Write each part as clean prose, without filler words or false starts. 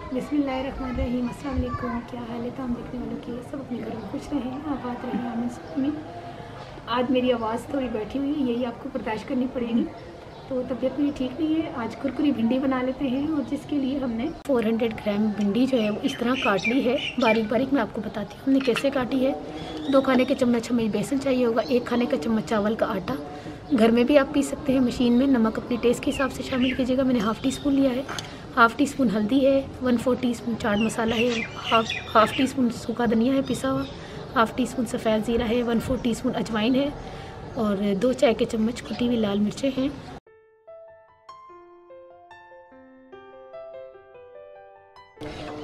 बिस्मिल्लाहिर्रहमानिर्रहीम। अस्सलाम वालेकुम। क्या हाल है तमाम देखने वालों की? सब अपने घर में खुश रहें, आबाद रहें, आमीन में। आज मेरी आवाज़ थोड़ी बैठी हुई है, यही आपको बर्दाश्त करनी पड़ेगी। तो तबीयत मेरी ठीक नहीं है। आज कुरकुरी भिंडी बना लेते हैं, और जिसके लिए हमने 400 ग्राम भिंडी जो है वो इस तरह काट ली है बारीक बारीक। मैं आपको बताती हूँ हमने कैसे काटी है। 2 खाने के चम्मच हमें बेसन चाहिए होगा, 1 खाने का चम्मच चावल का आटा। घर में भी आप पीस सकते हैं मशीन में। नमक अपने टेस्ट के हिसाब से शामिल कीजिएगा। मैंने हाफ़ टी स्पून लिया है। हाफ़ टी स्पून हल्दी है, 1/4 टीस्पून चाट मसाला है, हाफ़ टी स्पून सूखा धनिया है पिसा हुआ, हाफ़ टी स्पून सफ़ेद ज़ीरा है, 1/4 टीस्पून अजवाइन है, और 2 चाय के चम्मच कुटी हुई लाल मिर्चें हैं।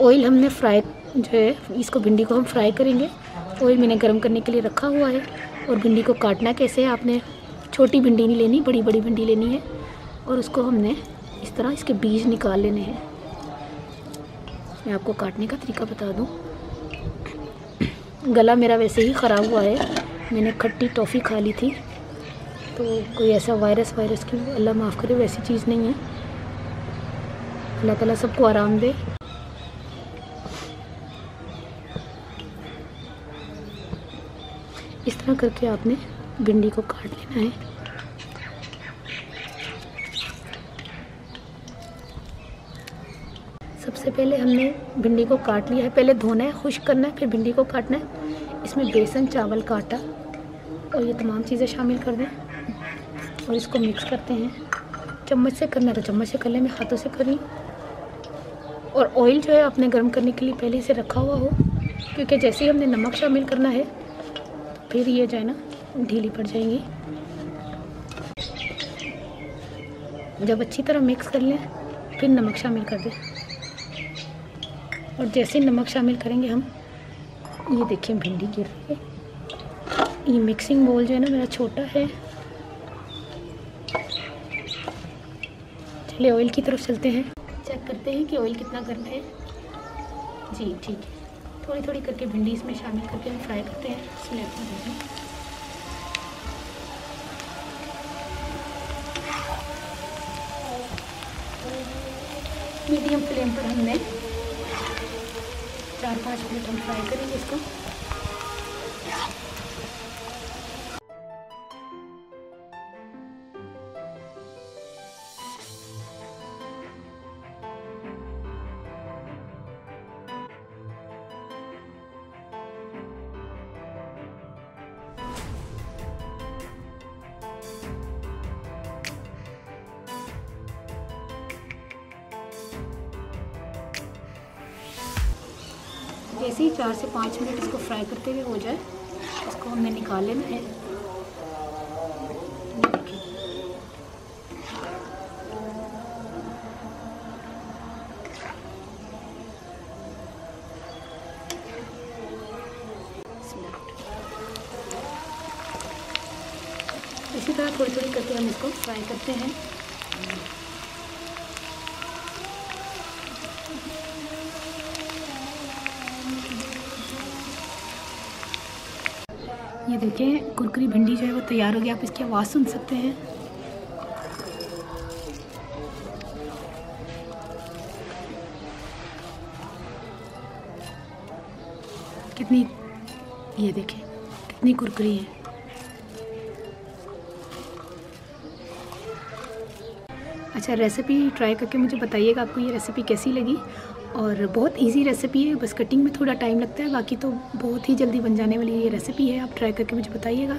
ऑयल हमने फ्राई जो है, इसको भिंडी को हम फ्राई करेंगे। ऑयल मैंने गर्म करने के लिए रखा हुआ है। और भिंडी को काटना कैसे है, आपने छोटी भिंडी नहीं लेनी, बड़ी बड़ी भिंडी लेनी है। और उसको हमने इस तरह इसके बीज निकाल लेने हैं। मैं आपको काटने का तरीका बता दूं। गला मेरा वैसे ही ख़राब हुआ है, मैंने खट्टी टॉफ़ी खा ली थी, तो कोई ऐसा वायरस की अल्लाह माफ़ करे वैसी चीज़ नहीं है। अल्लाह ताला सबको आराम दे। इस तरह करके आपने भिंडी को काट लेना है। सबसे पहले हमने भिंडी को काट लिया है। पहले धोना है, खुश्क करना है, फिर भिंडी को काटना है। इसमें बेसन, चावल का आटा और ये तमाम चीज़ें शामिल कर दें, और इसको मिक्स करते हैं। चम्मच से करना है तो चम्मच से कर लें, मैं हाथों से कर रही हूँ। और ऑयल जो है आपने गर्म करने के लिए पहले से रखा हुआ हो, क्योंकि जैसे ही हमने नमक शामिल करना है तो फिर ये जो है ना ढीली पड़ जाएंगी। जब अच्छी तरह मिक्स कर लें फिर नमक शामिल कर दें। और जैसे नमक शामिल करेंगे हम, ये देखिए भिंडी गिर रही है। ये मिक्सिंग बोल जो है ना मेरा छोटा है। चलिए ऑयल की तरफ चलते हैं, चेक करते हैं कि ऑयल कितना गर्म है। जी ठीक है। थोड़ी थोड़ी करके भिंडी इसमें शामिल करके हम फ्राई करते हैं। मीडियम फ्लेम पर हमने 4-5 मिनट हम फ्राई करेंगे इसको। जैसे ही 4 से 5 मिनट इसको फ्राई करते हुए हो जाए, इसको हमने निकाल लेना है। इसी तरह थोड़ी थोड़ी करके हम इसको फ्राई करते हैं। ये देखिए कुरकुरी भिंडी जो है वो तैयार हो गया। आप इसकी आवाज़ सुन सकते हैं। कितनी, ये देखिए कितनी कुरकुरी है। अच्छा, रेसिपी ट्राई करके मुझे बताइएगा आपको ये रेसिपी कैसी लगी। और बहुत इजी रेसिपी है, बस कटिंग में थोड़ा टाइम लगता है, बाकी तो बहुत ही जल्दी बन जाने वाली ये रेसिपी है। आप ट्राई करके मुझे बताइएगा।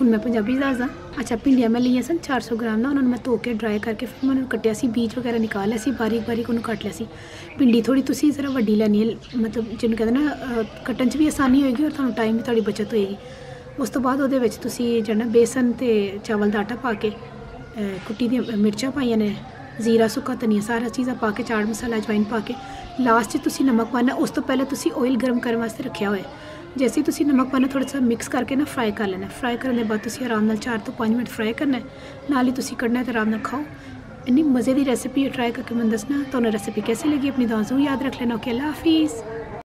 उनमें पंजाबी ज़्यादा। अच्छा, भिंडियाँ मैं ली सन 400 ग्राम ना, उन्होंने मैं धो के ड्राई करके फिर मैंने कटिया सी, बीज वगैरह निकाल लिया सी, बारीक बारीक उन्होंने काट लिया सी। भिंडी थोड़ी तुसी ज़रा वड्डी लैनी है, मतलब जिन्होंने कहते ना कट्टन च भी आसानी होएगी और थानू टाइम भी थोड़ी बचत होएगी। उस तो बाद ਉਹਦੇ ਵਿੱਚ ਤੁਸੀਂ ਜਿਹੜਾ बेसन ਤੇ चावल ਦਾ आटा पा के कुट्टी दी मिर्चां पाइयां ने, जीरा, सुक्का धनिया, सारा चीज़ां पा के, चाट मसाला, अजवाइन पा के लास्ट तुसी नमक पाना। उस तो पहले तुसी ऑयल गर्म करने वास्ते रखा हुआ है। जैसे ही तुसी नमक पाना थोड़ा सा मिक्स करके ना फ्राई कर लेना। फ्राई करने के बाद तुसी आराम नाल 4 ਤੋਂ 5 मिनट फ्राई करना है, नाल ही तुसी कढ़ना है तो आराम नाल खाओ। इन्नी मज़े की रेसिपी है, ट्राई करके मैं दसना तो रेसिपी कैसी लगी। अपनी दुआओं याद रख लेना। ओके, अल्लाह हाफिज़।